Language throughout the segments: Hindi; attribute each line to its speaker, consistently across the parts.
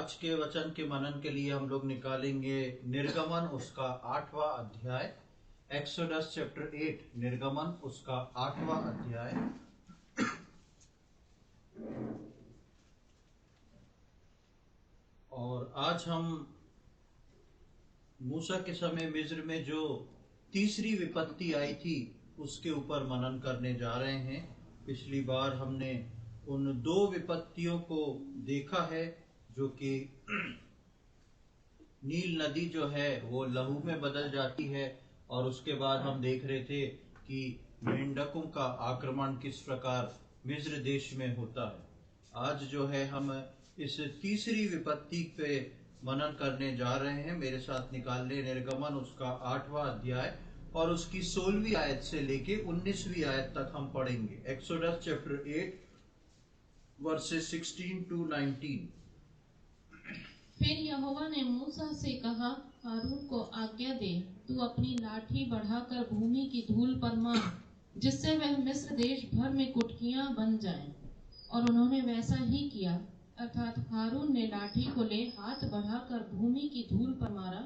Speaker 1: आज के वचन के मनन के लिए हम लोग निकालेंगे निर्गमन उसका 8वां अध्याय। एक्सोडस चैप्टर 8, निर्गमन उसका 8वां अध्याय। और आज हम मूसा के समय मिस्र में जो तीसरी विपत्ति आई थी उसके ऊपर मनन करने जा रहे हैं। पिछली बार हमने उन दो विपत्तियों को देखा है जो कि नील नदी जो है वो लहू में बदल जाती है, और उसके बाद हम देख रहे थे कि मेंढकों का आक्रमण किस प्रकार मिस्र देश में होता है। आज जो है हम इस तीसरी विपत्ति पे मनन करने जा रहे हैं। मेरे साथ निकाल ले निर्गमन उसका 8वां अध्याय और उसकी 16वीं आयत से लेके 19वीं आयत तक हम पढ़ेंगे। Exodus chapter 8 versus 16 to 19।
Speaker 2: फिर यहोवा ने मूसा से कहा, हारून को आज्ञा दे, तू अपनी लाठी बढ़ाकर भूमि की धूल पर मार, जिससे वह मिस्र देश भर में कुटकियां बन जाएं। और उन्होंने वैसा ही किया, अर्थात हारून ने लाठी को ले हाथ बढ़ाकर भूमि की धूल पर मारा।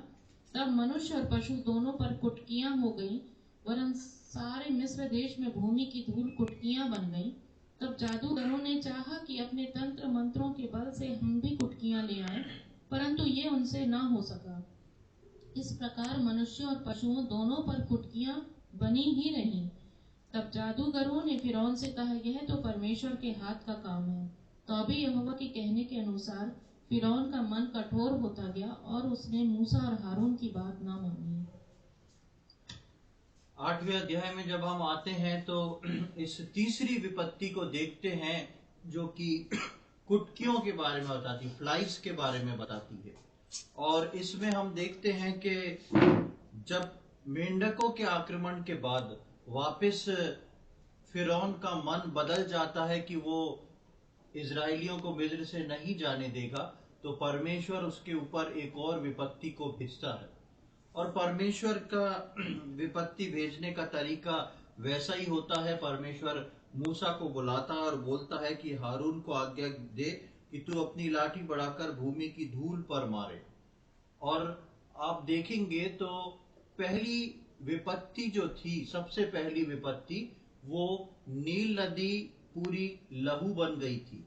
Speaker 2: तब मनुष्य और पशु दोनों पर कुटकियां हो गईं, वरन सारे मिस्र देश में भूमि की धूल कुटकियां बन गईं। तब जादूगरों ने चाहा कि अपने तंत्र मंत्रों के बल से हम भी कुटकियां ले आएं, परंतु ये उनसे न हो सका। इस प्रकार मनुष्यों और पशुओं दोनों पर कुटकियां बनी ही रहीं। तब जादूगरों ने फिरौन से कहा, यह तो परमेश्वर के हाथ का काम है। तो अभी यहोवा के कहने के अनुसार फिरौन का मन कठोर होता गया और उसने मूसा और हारून की बात ना मानी।
Speaker 1: 8वें अध्याय में जब हम आते हैं तो इस तीसरी विपत्ति को देखते हैं जो कि कुटकियों के बारे में बताती है, फ्लाइज के बारे में बताती है। और इसमें हम देखते हैं कि जब मेंढकों के आक्रमण के बाद वापस फिरौन का मन बदल जाता है कि वो इजराइलियों को मिस्र से नहीं जाने देगा, तो परमेश्वर उसके ऊपर एक और विपत्ति को भेजता है। और परमेश्वर का विपत्ति भेजने का तरीका वैसा ही होता है। परमेश्वर मूसा को बुलाता है और बोलता है कि हारून को आज्ञा दे कि तू अपनी लाठी बढ़ाकर भूमि की धूल पर मारे। और आप देखेंगे तो पहली विपत्ति जो थी, सबसे पहली विपत्ति, वो नील नदी पूरी लहू बन गई थी।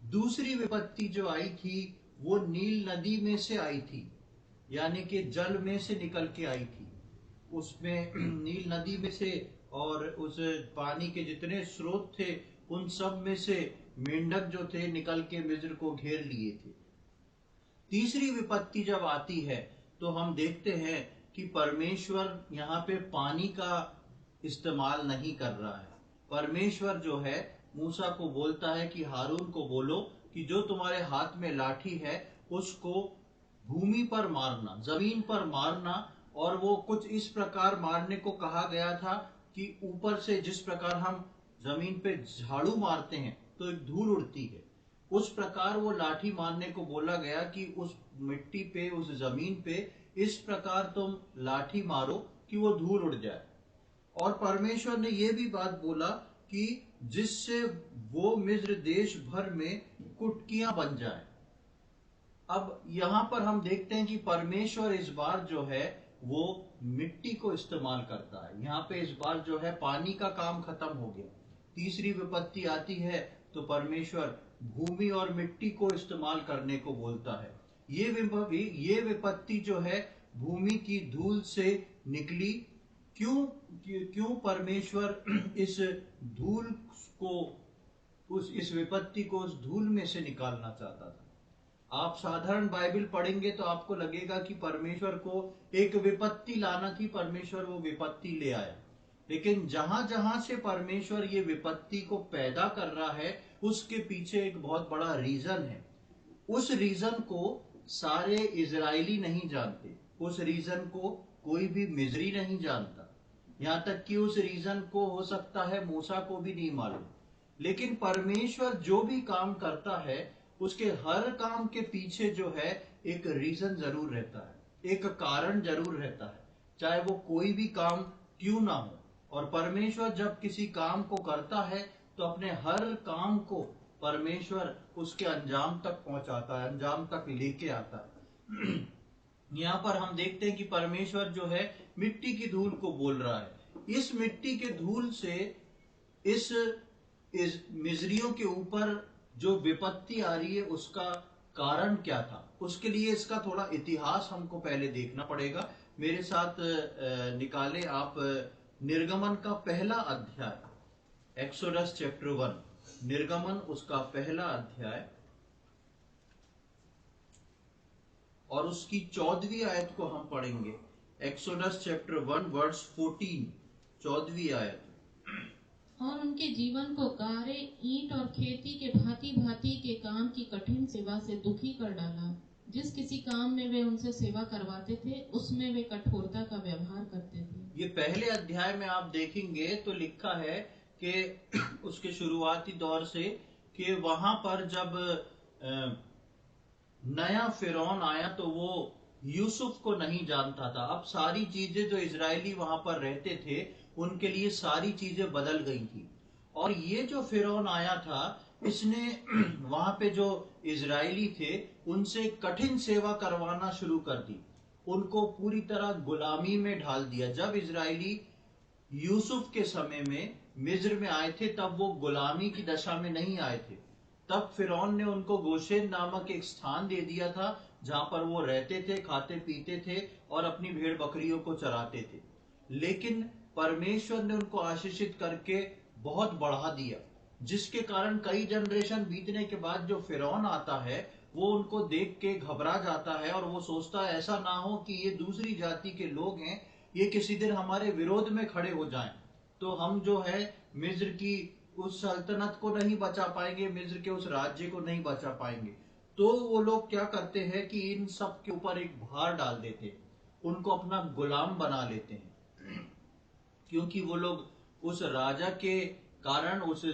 Speaker 1: दूसरी विपत्ति जो आई थी वो नील नदी में से आई थी, यानी कि जल में से निकल के आई थी। उसमें नील नदी में से और उस पानी के जितने स्रोत थे उन सब में से मेंढक जो थे निकल के मिस्र को घेर लिए थे। तीसरी विपत्ति जब आती है तो हम देखते हैं कि परमेश्वर यहाँ पे पानी का इस्तेमाल नहीं कर रहा है। परमेश्वर जो है मूसा को बोलता है कि हारून को बोलो कि जो तुम्हारे हाथ में लाठी है उसको भूमि पर मारना, जमीन पर मारना। और वो कुछ इस प्रकार मारने को कहा गया था कि ऊपर से जिस प्रकार हम जमीन पे झाड़ू मारते हैं तो एक धूल उड़ती है, उस प्रकार वो लाठी मारने को बोला गया कि उस मिट्टी पे, उस जमीन पे इस प्रकार तुम लाठी मारो कि वो धूल उड़ जाए। और परमेश्वर ने ये भी बात बोला कि जिससे वो मिस्र देश भर में कुटकियां बन जाए। अब यहाँ पर हम देखते हैं कि परमेश्वर इस बार जो है वो मिट्टी को इस्तेमाल करता है। यहाँ पे इस बार जो है पानी का काम खत्म हो गया। तीसरी विपत्ति आती है तो परमेश्वर भूमि और मिट्टी को इस्तेमाल करने को बोलता है। ये विपत्ति जो है भूमि की धूल से निकली। क्यों परमेश्वर इस धूल को, इस विपत्ति को उस धूल में से निकालना चाहता था? आप साधारण बाइबल पढ़ेंगे तो आपको लगेगा कि परमेश्वर को एक विपत्ति लाना थी, परमेश्वर वो विपत्ति ले आया। लेकिन जहां जहां से परमेश्वर ये विपत्ति को पैदा कर रहा है उसके पीछे एक बहुत बड़ा रीजन है। उस रीजन को सारे इजरायली नहीं जानते, उस रीजन को कोई भी मिस्री नहीं जानता। यहाँ तक कि उस रीजन को हो सकता है मूसा को भी नहीं मालूम। लेकिन परमेश्वर जो भी काम करता है उसके हर काम के पीछे जो है एक रीजन जरूर रहता है, एक कारण जरूर रहता है, चाहे वो कोई भी काम क्यों ना हो। और परमेश्वर जब किसी काम को करता है तो अपने हर काम को परमेश्वर उसके अंजाम तक पहुंचाता है, अंजाम तक लेके आता है। यहाँ पर हम देखते हैं कि परमेश्वर जो है मिट्टी की धूल को बोल रहा है। इस मिट्टी के धूल से इस मिस्रियों के ऊपर जो विपत्ति आ रही है उसका कारण क्या था, उसके लिए इसका थोड़ा इतिहास हमको पहले देखना पड़ेगा। मेरे साथ निकाले आप निर्गमन का पहला अध्याय, एक्सोडस चैप्टर 1, निर्गमन उसका पहला अध्याय और उसकी 14वीं आयत को हम पढ़ेंगे। एक्सोडस चैप्टर 1 वर्स 14, 14वीं आयत।
Speaker 2: और उनके जीवन को गारे, ईंट और खेती के भांति भांति के काम की कठिन सेवा से दुखी कर डाला। जिस किसी काम में वे उनसे सेवा करवाते थे उसमें वे कठोरता का व्यवहार करते थे।
Speaker 1: ये पहले अध्याय में आप देखेंगे तो लिखा है कि उसके शुरुआती दौर से कि वहां पर जब नया फिरौन आया तो वो यूसुफ को नहीं जानता था। अब सारी चीजें जो इजरायली वहां पर रहते थे उनके लिए सारी चीजें बदल गई थी। और ये जो फिरौन आया था इसने वहां पे जो इजरायली थे उनसे कठिन सेवा करवाना शुरू कर दी, उनको पूरी तरह गुलामी में ढाल दिया। जब इजरायली यूसुफ के समय में मिस्र में आए थे तब वो गुलामी की दशा में नहीं आए थे। तब फिरौन ने उनको गोशेन नामक एक स्थान दे दिया था जहां पर वो रहते थे, खाते पीते थे और अपनी भेड़ बकरियों को चराते थे। लेकिन परमेश्वर ने उनको आशीषित करके बहुत बढ़ा दिया, जिसके कारण कई जनरेशन बीतने के बाद जो फिरौन आता है वो उनको देख के घबरा जाता है और वो सोचता है ऐसा ना हो कि ये दूसरी जाति के लोग हैं, ये किसी दिन हमारे विरोध में खड़े हो जाएं तो हम जो है मिस्र की उस सल्तनत को नहीं बचा पाएंगे, मिस्र के उस राज्य को नहीं बचा पाएंगे। तो वो लोग क्या करते हैं कि इन सब के ऊपर एक भार डाल देते हैं, उनको अपना गुलाम बना लेते हैं, क्योंकि वो लोग उस राजा के कारण उस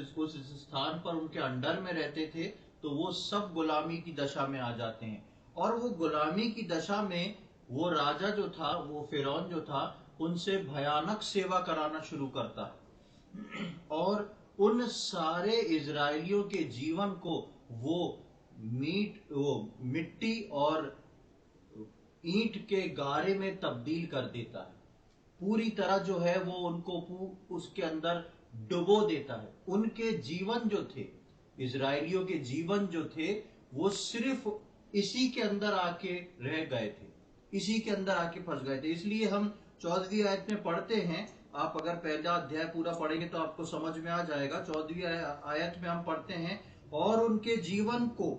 Speaker 1: स्थान पर उनके अंडर में रहते थे। तो वो सब गुलामी की दशा में आ जाते हैं और वो गुलामी की दशा में वो राजा जो था, वो फिरौन जो था, उनसे भयानक सेवा कराना शुरू करता है और उन सारे इजरायलियों के जीवन को वो मिट्टी और ईंट के गारे में तब्दील कर देता है। पूरी तरह जो है वो उनको उसके अंदर डुबो देता है। उनके जीवन जो थे, इजरायलियों के जीवन जो थे, वो सिर्फ इसी के अंदर आके रह गए थे, इसी के अंदर आके फंस गए थे। इसलिए हम 14वीं आयत में पढ़ते हैं, आप अगर पहला अध्याय पूरा पढ़ेंगे तो आपको समझ में आ जाएगा। 14वीं आयत में हम पढ़ते हैं, और उनके जीवन को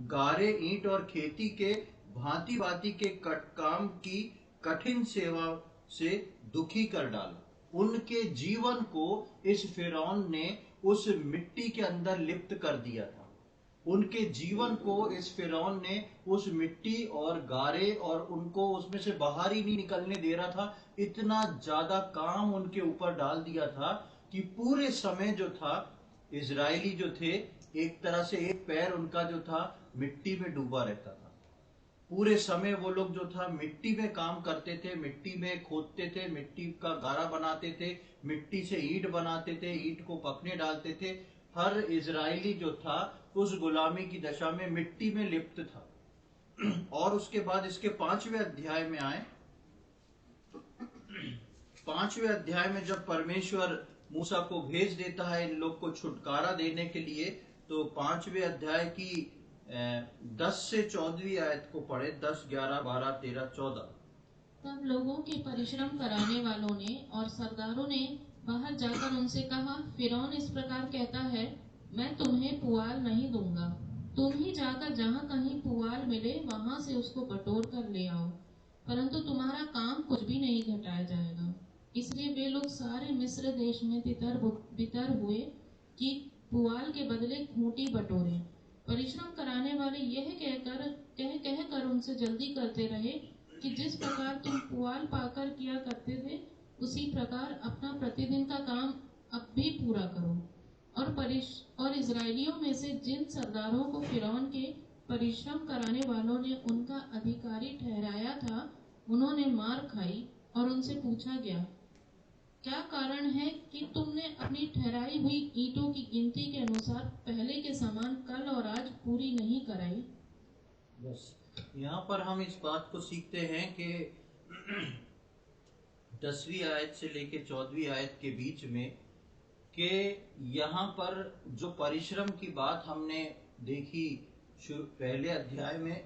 Speaker 1: गारे, ईंट और खेती के भांति भांति के काम की कठिन सेवा से दुखी कर डाला। उनके जीवन को इस फिरौन ने उस मिट्टी के अंदर लिप्त कर दिया था। उनके जीवन को इस फिरौन ने उस मिट्टी और गारे और उनको उसमें से बाहर ही नहीं निकलने दे रहा था। इतना ज्यादा काम उनके ऊपर डाल दिया था कि पूरे समय जो था इजरायली जो थे, एक तरह से एक पैर उनका जो था मिट्टी में डूबा रहता था। पूरे समय वो लोग जो था मिट्टी में काम करते थे, मिट्टी में खोदते थे, मिट्टी का गारा बनाते थे, मिट्टी से ईंट बनाते थे, ईंट को पकने डालते थे। हर इजरायली जो था उस गुलामी की दशा में मिट्टी में लिप्त था। और उसके बाद इसके 5वें अध्याय में आए। 5वें अध्याय में जब परमेश्वर मूसा को भेज देता है इन लोग को छुटकारा देने के लिए, तो 5वें अध्याय की 10 से 14वीं आयत को पढ़े। 10, 11, 12, 13, 14।
Speaker 2: तब लोगों के परिश्रम कराने वालों ने और सरदारों ने बाहर जाकर उनसे कहा, फिरौन इस प्रकार कहता है, मैं तुम्हें पुआल नहीं दूंगा। तुम ही जाकर जहाँ कहीं पुआल मिले वहां से उसको बटोर कर ले आओ, परंतु तुम्हारा काम कुछ भी नहीं घटाया जाएगा। इसलिए वे लोग सारे मिस्र देश में तितर हुए कि पुआल के बदले खूंटी बटोरे। परिश्रम कराने वाले यह कहकर उनसे जल्दी करते रहे कि जिस प्रकार तुम पुआल पाकर किया करते थे उसी प्रकार अपना प्रतिदिन का काम अब भी पूरा करो। और इजरायलियों में से जिन सरदारों को फिरौन के परिश्रम कराने वालों ने उनका अधिकारी ठहराया था, उन्होंने मार खाई और उनसे पूछा गया, क्या कारण है कि तुमने अपनी ठहराई हुई ईंटों की गिनती के अनुसार पहले के समान कल और आज पूरी नहीं कराई?
Speaker 1: बस यहाँ पर हम इस बात को सीखते हैं कि 10वीं आयत से लेकर 14वीं आयत के बीच में कि यहाँ पर जो परिश्रम की बात हमने देखी पहले अध्याय में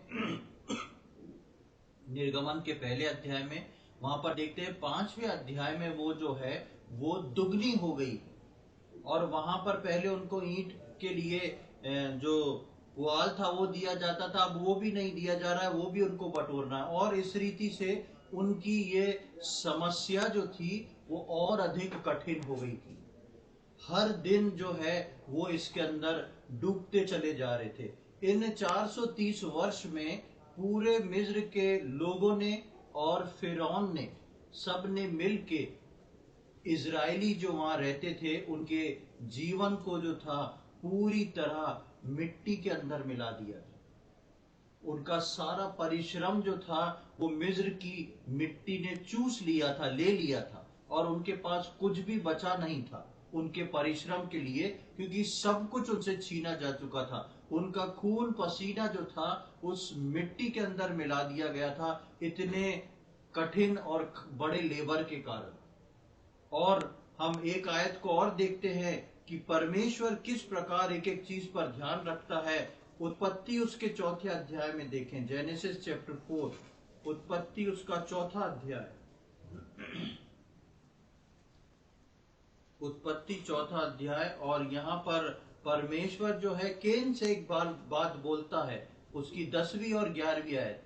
Speaker 1: निर्गमन के पहले अध्याय में, वहां पर देखते हैं 5वें अध्याय में वो जो है वो दुगनी हो गई। और वहां पर पहले उनको ईंट के लिए जो पुआल था वो दिया जाता था, अब वो भी नहीं दिया जा रहा है, वो भी उनको बटोरना है। और इस रीति से उनकी ये समस्या जो थी वो और अधिक कठिन हो गई थी। हर दिन जो है वो इसके अंदर डूबते चले जा रहे थे। इन 430 वर्ष में पूरे मिस्र के लोगों ने और फिरौन ने सब ने मिलके इजरायली जो वहां रहते थे उनके जीवन को जो था पूरी तरह मिट्टी के अंदर मिला दिया था। उनका सारा परिश्रम जो था वो मिस्र की मिट्टी ने चूस लिया था, ले लिया था, और उनके पास कुछ भी बचा नहीं था उनके परिश्रम के लिए, क्योंकि सब कुछ उनसे छीना जा चुका था। उनका खून पसीना जो था उस मिट्टी के अंदर मिला दिया गया था, इतने कठिन और बड़े लेबर के कारण। और हम एक आयत को और देखते हैं कि परमेश्वर किस प्रकार एक एक चीज पर ध्यान रखता है। उत्पत्ति उसके 4थे अध्याय में देखें, जेनेसिस चैप्टर 4, उत्पत्ति उसका 4था अध्याय, उत्पत्ति 4था अध्याय। और यहाँ पर परमेश्वर जो है केन से एक बात बोलता है, उसकी 10वीं और 11वीं आयत,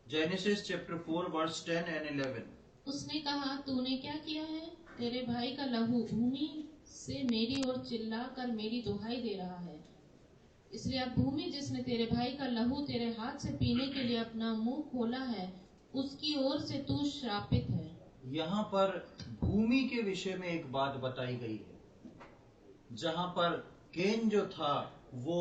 Speaker 1: जेनेसिस चैप्टर 4 वर्स 10 एंड 11।
Speaker 2: उसने कहा, तूने क्या किया है? तेरे भाई का लहू भूमि से मेरी ओर चिल्ला कर मेरी दुहाई दे रहा है। इसलिए अब भूमि जिसने तेरे भाई का लहू तेरे हाथ से पीने के लिए अपना मुंह खोला है, उसकी ओर से तू श्रापित है।
Speaker 1: यहाँ पर भूमि के विषय में एक बात बताई गई है, जहाँ पर केन जो था वो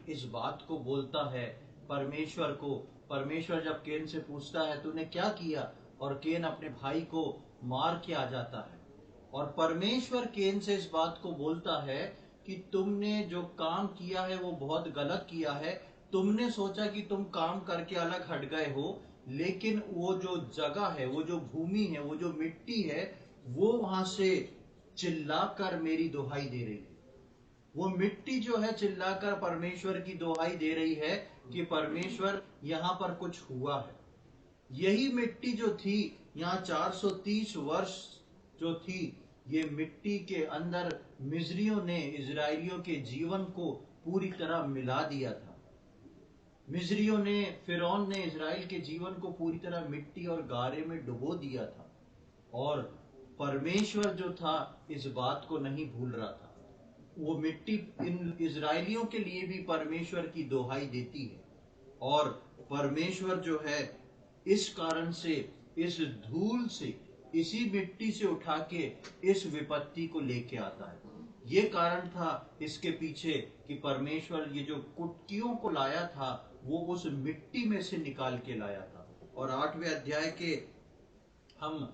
Speaker 1: इस बात को बोलता है परमेश्वर को। परमेश्वर जब केन से पूछता है तूने क्या किया, और केन अपने भाई को मार के आ जाता है, और परमेश्वर केन से इस बात को बोलता है कि तुमने जो काम किया है वो बहुत गलत किया है। तुमने सोचा कि तुम काम करके अलग हट गए हो, लेकिन वो जो जगह है, वो जो भूमि है, वो जो मिट्टी है, वो वहां से चिल्लाकर मेरी दुहाई दे रही है। वो मिट्टी जो है चिल्लाकर परमेश्वर की दुहाई दे रही है कि परमेश्वर यहाँ पर कुछ हुआ है। यही मिट्टी जो थी यहाँ 430 वर्ष जो थी, ये मिट्टी के अंदर मिस्रियों ने इजरायलियों के जीवन को पूरी तरह मिला दिया था। मिस्रियों ने, फिरौन ने इजराइल के जीवन को पूरी तरह मिट्टी और गारे में डुबो दिया था। और परमेश्वर जो था इस बात को नहीं भूल रहा था। वो मिट्टी इन इजरायलियों के लिए भी परमेश्वर की दुहाई देती है, और परमेश्वर जो है इस कारण से, इस धूल से, इसी मिट्टी से उठा के इस विपत्ति को लेके आता है। ये कारण था इसके पीछे कि परमेश्वर ये जो कुटकियों को लाया था वो उस मिट्टी में से निकाल के लाया था। और 8वें अध्याय के हम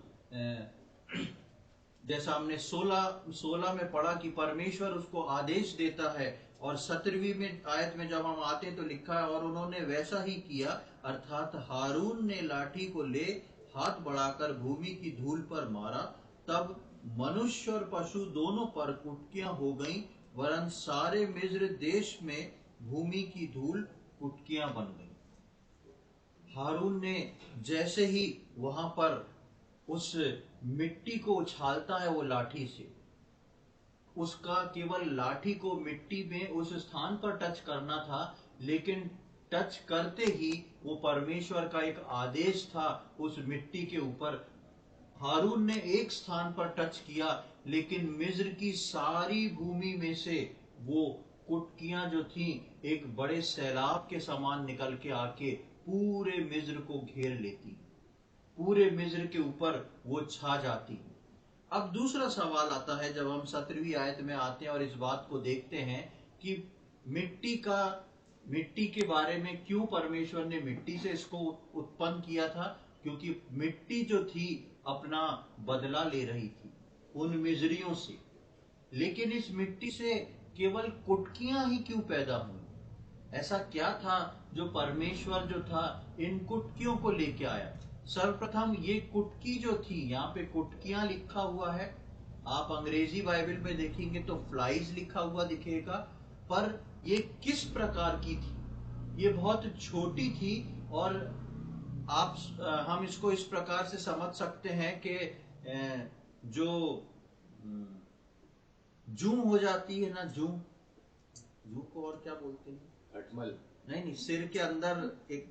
Speaker 1: जैसा हमने 16 में पढ़ा कि परमेश्वर उसको आदेश देता है, और 17वीं में आयत में जब हम आते हैं तो लिखा है, और उन्होंने वैसा ही किया, अर्थात हारून ने लाठी को ले हाथ बढ़ाकर भूमि की धूल पर मारा, तब मनुष्य और पशु दोनों पर कुटकियां हो गईं, वरन सारे मिस्र देश में भूमि की धूल कुटकियां बन गई। हारून ने जैसे ही वहां पर उस मिट्टी को उछालता है वो लाठी से, उसका केवल लाठी को मिट्टी में उस स्थान पर टच करना था, लेकिन टच करते ही वो परमेश्वर का एक आदेश था उस मिट्टी के ऊपर। हारून ने एक स्थान पर टच किया, लेकिन मिस्र की सारी भूमि में से वो कुटकियां जो थी एक बड़े सैलाब के समान निकल के आके पूरे मिस्र को घेर लेती, पूरे मिस्र के ऊपर वो छा जाती। अब दूसरा सवाल आता है जब हम 17वीं आयत में आते हैं और इस बात को देखते हैं कि मिट्टी के बारे में क्यों परमेश्वर ने मिट्टी से इसको उत्पन्न किया था। क्योंकि मिट्टी जो थी अपना बदला ले रही थी उन मिजरियों से। लेकिन इस मिट्टी से केवल कुटकियां ही क्यों पैदा हुई? ऐसा क्या था जो परमेश्वर जो था इन कुटकियों को लेके आया? सर्वप्रथम ये कुटकी जो थी, यहाँ पे कुटकियां लिखा हुआ है, आप अंग्रेजी बाइबल में देखेंगे तो फ्लाइज लिखा हुआ दिखेगा, पर ये किस प्रकार की थी? ये बहुत छोटी थी और हम इसको इस प्रकार से समझ सकते हैं कि जो जूं हो जाती है ना, जूं को और क्या बोलते हैं?
Speaker 3: खटमल।
Speaker 1: नहीं, सिर के अंदर एक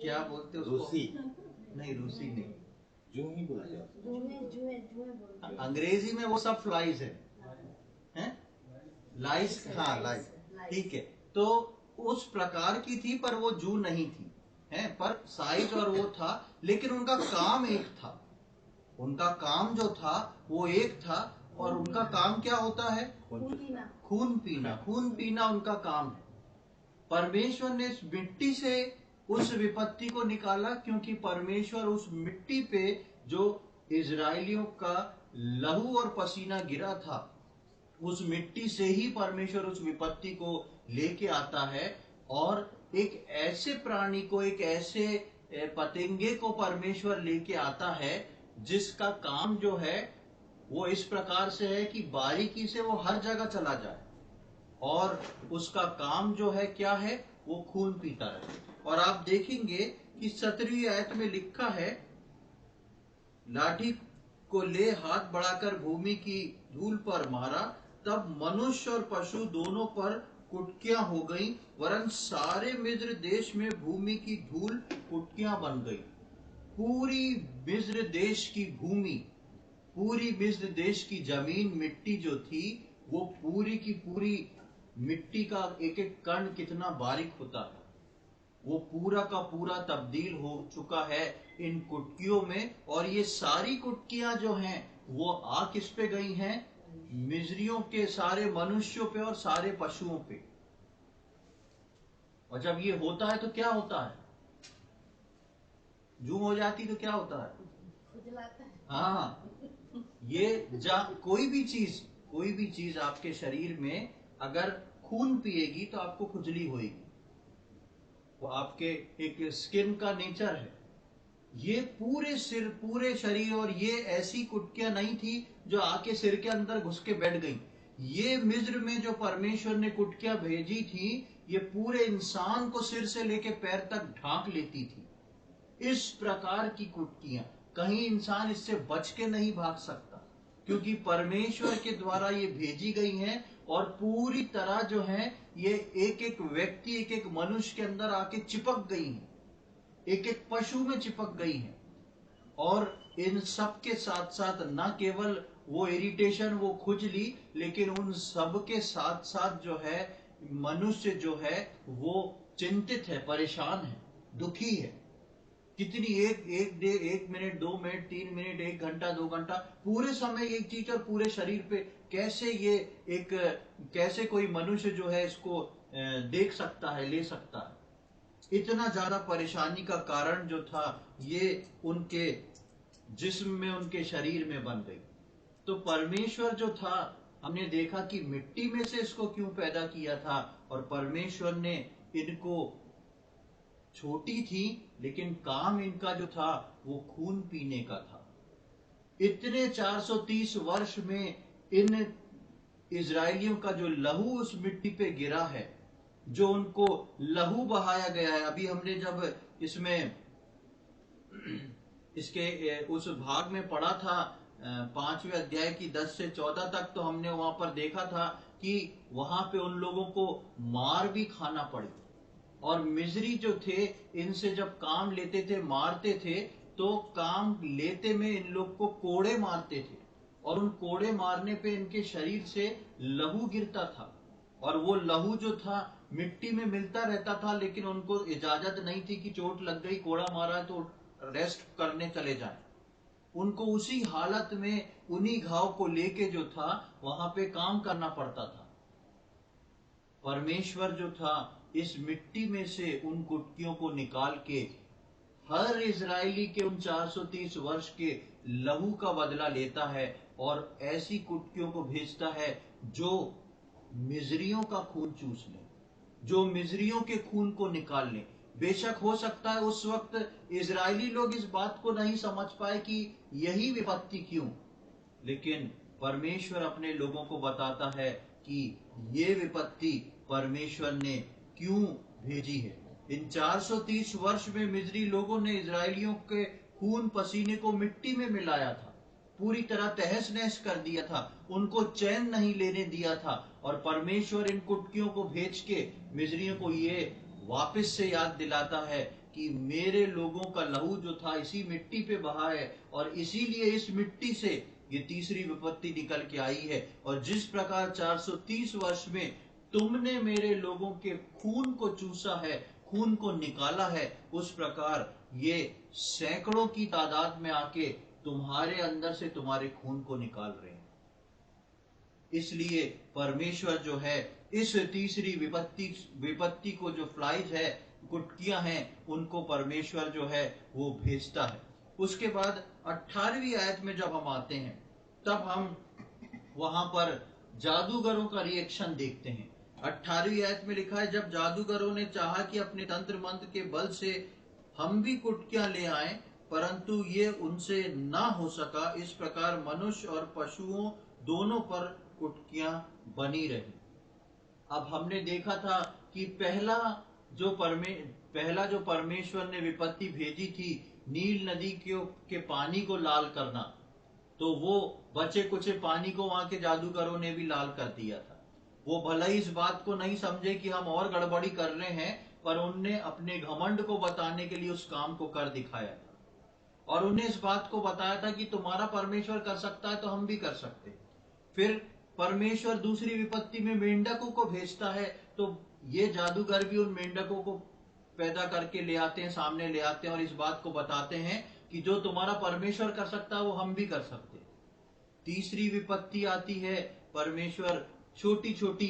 Speaker 1: क्या बोलते हैं उसको?
Speaker 3: रूसी।
Speaker 1: नहीं, रूसी नहीं,
Speaker 3: जूं ही बोलते हैं।
Speaker 1: अंग्रेजी में वो सब फ्लाइज हैं? लाइस, हाँ लाइस, ठीक है। तो उस प्रकार की थी, पर वो जू नहीं थी, है, पर साइज और वो था, लेकिन उनका काम एक था। उनका काम जो था वो एक था, और उनका काम क्या होता है? खून पीना। खून पीना उनका काम है। परमेश्वर ने इस मिट्टी से उस विपत्ति को निकाला, क्योंकि परमेश्वर उस मिट्टी पे जो इजरायलियों का लहू और पसीना गिरा था, उस मिट्टी से ही परमेश्वर उस विपत्ति को लेके आता है। और एक ऐसे प्राणी को, एक ऐसे पतंगे को परमेश्वर लेके आता है जिसका काम जो है वो इस प्रकार से है कि बारीकी से वो हर जगह चला जाए, और उसका काम जो है क्या है? वो खून पीता रहे। और आप देखेंगे कि 17वीं आयत में लिखा है, लाठी को ले हाथ बढ़ाकर भूमि की धूल पर मारा, तब मनुष्य और पशु दोनों पर कुटकियां हो गईं, वरन सारे मिस्र देश में भूमि की धूल कुटकियां बन गई। पूरी मिस्र देश की भूमि, पूरी मिस्र देश की जमीन, मिट्टी जो थी, वो पूरी की पूरी मिट्टी का एक एक कण कितना बारीक होता है, वो पूरा का पूरा तब्दील हो चुका है इन कुटकियों में। और ये सारी कुटकियां जो हैं वो आ किस पे गई हैं? मिस्रियों के सारे मनुष्यों पे और सारे पशुओं पे। और जब ये होता है तो क्या होता है? जूं हो जाती तो क्या होता है? हाँ, ये कोई भी चीज आपके शरीर में अगर खून पिएगी तो आपको खुजली होगी, वो आपके एक स्किन का नेचर है। ये पूरे सिर, पूरे शरीर, और ये ऐसी कुटकियां नहीं थी जो आके सिर के अंदर घुस के बैठ गई। ये मिस्र में जो परमेश्वर ने कुटकियां भेजी थी, ये पूरे इंसान को सिर से लेके पैर तक ढांक लेती थी। इस प्रकार की कुटकियां, कहीं इंसान इससे बच के नहीं भाग सकता, क्योंकि परमेश्वर के द्वारा ये भेजी गई हैं, और पूरी तरह जो है ये एक एक व्यक्ति, एक एक मनुष्य के अंदर आके चिपक गई हैं, एक एक पशु में चिपक गई हैं। और इन सब के साथ साथ न केवल वो इरिटेशन, वो खुजली, लेकिन उन सब के साथ साथ जो है मनुष्य जो है वो चिंतित है, परेशान है, दुखी है। कितनी एक मिनट, 2 मिनट, 3 मिनट, 1 घंटा, 2 घंटा, पूरे समय एक चीज, और पूरे शरीर पे कैसे कोई मनुष्य जो है इसको देख सकता है, ले सकता है? इतना ज्यादा परेशानी का कारण जो था ये उनके जिस्म में, उनके शरीर में बन गई। तो परमेश्वर जो था, हमने देखा कि मिट्टी में से इसको क्यों पैदा किया था, और परमेश्वर ने इनको, छोटी थी लेकिन काम इनका जो था वो खून पीने का था। इतने 430 वर्ष में इन इजरायलियों का जो लहू उस मिट्टी पे गिरा है, जो उनको लहू बहाया गया है। अभी हमने जब इसमें इसके उस भाग में पढ़ा था 5वें अध्याय की 10 से 14 तक, तो हमने वहां पर देखा था कि वहां पे उन लोगों को मार भी खाना पड़ी। और मिस्री जो थे, इनसे जब काम लेते थे, मारते थे, तो काम लेते में इन लोग को कोड़े मारते थे, और उन कोड़े मारने पे इनके शरीर से लहू गिरता था, और वो लहू जो था मिट्टी में मिलता रहता था, लेकिन उनको इजाजत नहीं थी कि चोट लग गई, कोड़ा मारा है तो रेस्ट करने चले जाएं। उनको उसी हालत में, उन्हीं घाव को लेके जो था वहां पे काम करना पड़ता था। परमेश्वर जो था इस मिट्टी में से उन कुटकियों को निकाल के हर इजरायली के उन 430 वर्ष के लहू का बदला लेता है और ऐसी कुटकियों को भेजता है जो मिस्रियों का खून चूस ले, जो मिस्रियों के खून को निकाल ले। बेशक हो सकता है उस वक्त इजरायली लोग इस बात को नहीं समझ पाए कि यही विपत्ति क्यों, लेकिन परमेश्वर अपने लोगों को बताता है कि ये विपत्ति परमेश्वर ने क्यों भेजी है। इन 430 वर्ष में मिस्री लोगों ने इजरायलियों के खून पसीने को मिट्टी में मिलाया था, पूरी तरह तहस नहस कर दिया था, उनको चैन नहीं लेने दिया था। और परमेश्वर इन कुटकियों को भेज के मिस्रियों को ये वापस से याद दिलाता है कि मेरे लोगों का लहू जो था इसी मिट्टी पे बहा है और इसीलिए इस मिट्टी से ये तीसरी विपत्ति निकल के आई है। और जिस प्रकार 430 वर्ष में तुमने मेरे लोगों के खून को चूसा है, खून को निकाला है, उस प्रकार ये सैकड़ों की तादाद में आके तुम्हारे अंदर से तुम्हारे खून को निकाल रहे हैं। इसलिए परमेश्वर जो है इस तीसरी विपत्ति को, जो फ्लाइज है, कुटकियां हैं, उनको परमेश्वर जो है वो भेजता है। उसके बाद 18वीं आयत में जब हम आते हैं तब हम वहां पर जादूगरों का रिएक्शन देखते हैं। 18वीं आयत में लिखा है, जब जादूगरों ने चाहा कि अपने तंत्र मंत्र के बल से हम भी कुटकियां ले आएं, परंतु ये उनसे ना हो सका। इस प्रकार मनुष्य और पशुओं दोनों पर कुटकियां बनी रही। अब हमने देखा था कि पहला जो परमेश्वर ने विपत्ति भेजी थी, नील नदी के पानी को लाल करना, तो वो बचे कुचे पानी को वहां के जादूगरों ने भी लाल कर दिया था। वो भले ही इस बात को नहीं समझे कि हम और गड़बड़ी कर रहे हैं, पर उनने अपने घमंड को बताने के लिए उस काम को कर दिखाया था। और उन्हें इस बात को बताया था कि तुम्हारा परमेश्वर कर सकता है तो हम भी कर सकते। फिर परमेश्वर दूसरी विपत्ति में मेंढकों को भेजता है, तो ये जादूगर भी उन मेंढकों को पैदा करके ले आते हैं, सामने ले आते हैं और इस बात को बताते हैं कि जो तुम्हारा परमेश्वर कर सकता है वो हम भी कर सकते। तीसरी विपत्ति आती है, परमेश्वर छोटी छोटी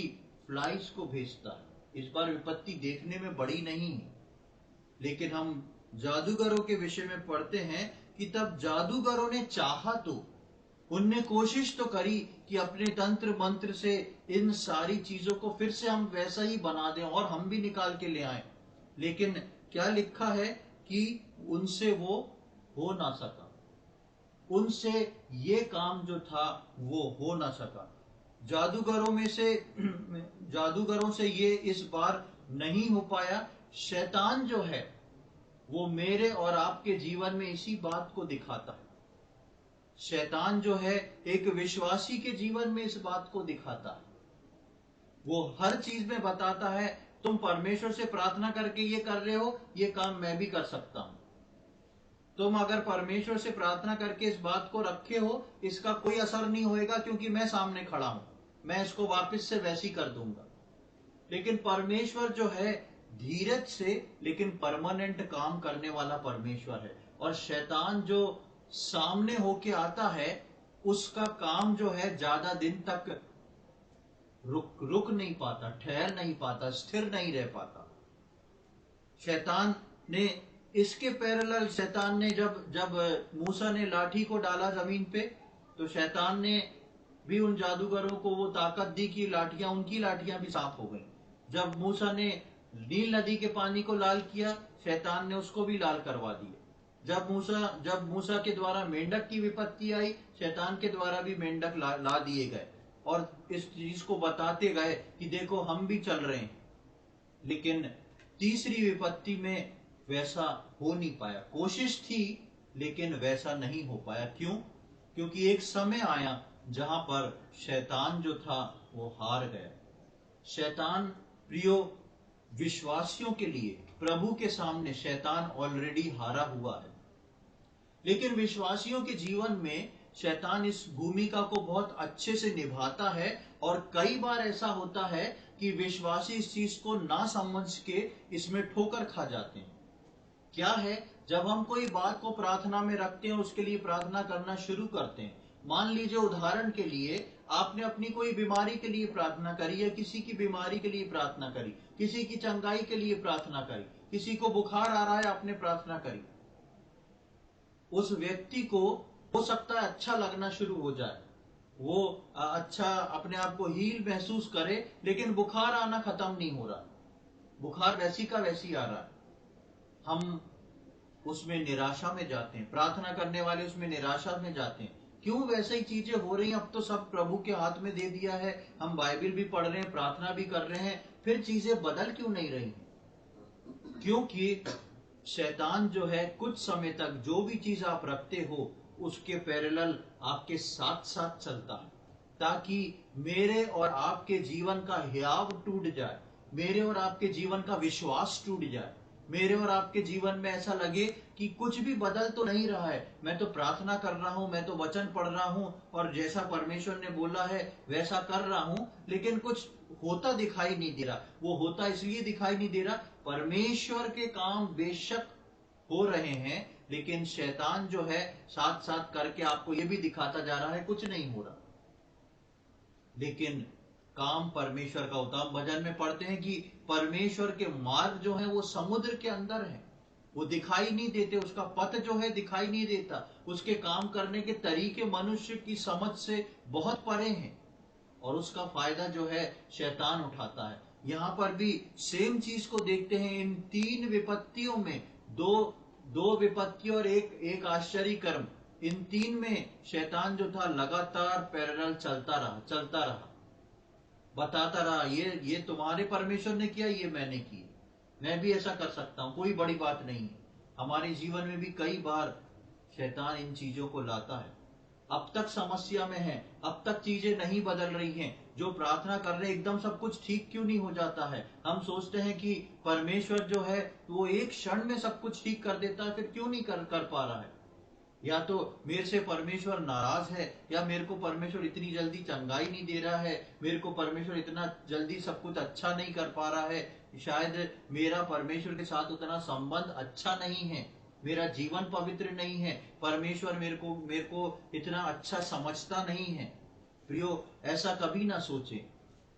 Speaker 1: फ्लाइज को भेजता है। इस बार विपत्ति देखने में बड़ी नहीं है, लेकिन हम जादूगरों के विषय में पढ़ते हैं कि तब जादूगरों ने चाहा, तो उनने कोशिश तो करी कि अपने तंत्र मंत्र से इन सारी चीजों को फिर से हम वैसा ही बना दें और हम भी निकाल के ले आए, लेकिन क्या लिखा है कि उनसे वो हो ना सका। उनसे ये काम जो था वो हो ना सका। जादूगरों से ये इस बार नहीं हो पाया। शैतान जो है वो मेरे और आपके जीवन में इसी बात को दिखाता है। शैतान जो है एक विश्वासी के जीवन में इस बात को दिखाता है। वो हर चीज में बताता है, तुम परमेश्वर से प्रार्थना करके ये कर रहे हो, ये काम मैं भी कर सकता हूं। तुम अगर परमेश्वर से प्रार्थना करके इस बात को रखे हो, इसका कोई असर नहीं होएगा क्योंकि मैं सामने खड़ा हूं, मैं इसको वापस से वैसी कर दूंगा। लेकिन परमेश्वर जो है धीरज से लेकिन परमानेंट काम करने वाला परमेश्वर है। और शैतान जो सामने होके आता है, उसका काम जो है ज्यादा दिन तक रुक नहीं पाता, ठहर नहीं पाता, स्थिर नहीं रह पाता। शैतान ने इसके पैरेलल, शैतान ने जब मूसा ने लाठी को डाला जमीन पे, तो शैतान ने भी उन जादूगरों को वो ताकत दी कि उनकी लाठियां भी साफ हो गई। जब मूसा ने नील नदी के पानी को लाल किया, शैतान ने उसको भी लाल करवा दिया। जब मूसा के द्वारा मेंढक की विपत्ति आई, शैतान के द्वारा भी मेंढक ला दिए गए और इस चीज को बताते गए कि देखो हम भी चल रहे हैं। लेकिन तीसरी विपत्ति में वैसा हो नहीं पाया। कोशिश थी लेकिन वैसा नहीं हो पाया। क्यों? क्योंकि एक समय आया जहां पर शैतान जो था वो हार गया। शैतान, प्रियो विश्वासियों के लिए प्रभु के सामने शैतान ऑलरेडी हारा हुआ है। लेकिन विश्वासियों के जीवन में शैतान इस भूमिका को बहुत अच्छे से निभाता है और कई बार ऐसा होता है कि विश्वासी इस चीज को ना समझ के इसमें ठोकर खा जाते हैं। क्या है, जब हम कोई बात को प्रार्थना में रखते हैं, उसके लिए प्रार्थना करना शुरू करते हैं। मान लीजिए उदाहरण के लिए आपने अपनी कोई बीमारी के लिए प्रार्थना करी या किसी की बीमारी के लिए प्रार्थना करी, किसी की चंगाई के लिए प्रार्थना करी, किसी को बुखार आ रहा है आपने प्रार्थना करी। उस व्यक्ति को हो सकता है अच्छा लगना शुरू हो जाए, वो अच्छा अपने आप को हील महसूस करे, लेकिन बुखार आना खत्म नहीं हो रहा, बुखार वैसी का वैसी आ रहा है। हम उसमें निराशा में जाते हैं, प्रार्थना करने वाले उसमें निराशा में जाते हैं। क्यों वैसे ही चीजें हो रही हैं? अब तो सब प्रभु के हाथ में दे दिया है, हम बाइबल भी पढ़ रहे हैं, प्रार्थना भी कर रहे हैं, फिर चीजें बदल क्यों नहीं रही हैं? क्योंकि शैतान जो है कुछ समय तक जो भी चीज आप रखते हो उसके पैरेलल आपके साथ साथ चलता है, ताकि मेरे और आपके जीवन का हियाव टूट जाए, मेरे और आपके जीवन का विश्वास टूट जाए, मेरे और आपके जीवन में ऐसा लगे कि कुछ भी बदल तो नहीं रहा है, मैं तो प्रार्थना कर रहा हूं, मैं तो वचन पढ़ रहा हूं और जैसा परमेश्वर ने बोला है वैसा कर रहा हूं, लेकिन कुछ होता दिखाई नहीं दे रहा। वो होता इसलिए दिखाई नहीं दे रहा, परमेश्वर के काम बेशक हो रहे हैं, लेकिन शैतान जो है साथ साथ करके आपको ये भी दिखाता जा रहा है कुछ नहीं हो रहा। लेकिन काम परमेश्वर का होता। हम भजन में पढ़ते हैं कि परमेश्वर के मार्ग जो है वो समुद्र के अंदर है, वो दिखाई नहीं देते, उसका पथ जो है दिखाई नहीं देता, उसके काम करने के तरीके मनुष्य की समझ से बहुत परे हैं, और उसका फायदा जो है शैतान उठाता है। यहां पर भी सेम चीज को देखते हैं। इन तीन विपत्तियों में दो विपत्ति और एक आश्चर्य कर्म, इन तीन में शैतान जो था लगातार पैरेलल चलता रहा, बताता रहा ये तुम्हारे परमेश्वर ने किया, ये मैंने किया, मैं भी ऐसा कर सकता हूं, कोई बड़ी बात नहीं है। हमारे जीवन में भी कई बार शैतान इन चीजों को लाता है। अब तक समस्या में है, अब तक चीजें नहीं बदल रही हैं, जो प्रार्थना कर रहे एकदम सब कुछ ठीक क्यों नहीं हो जाता है? हम सोचते हैं कि परमेश्वर जो है वो एक क्षण में सब कुछ ठीक कर देता है, फिर क्यों नहीं कर पा रहा है? या तो मेरे से परमेश्वर नाराज है, या मेरे को परमेश्वर इतनी जल्दी चंगाई नहीं दे रहा है, मेरे को परमेश्वर इतना जल्दी सब कुछ अच्छा नहीं कर पा रहा है, शायद मेरा परमेश्वर के साथ उतना संबंध अच्छा नहीं है, मेरा जीवन पवित्र नहीं है, परमेश्वर मेरे को इतना अच्छा समझता नहीं है। प्रियो, ऐसा कभी ना सोचे।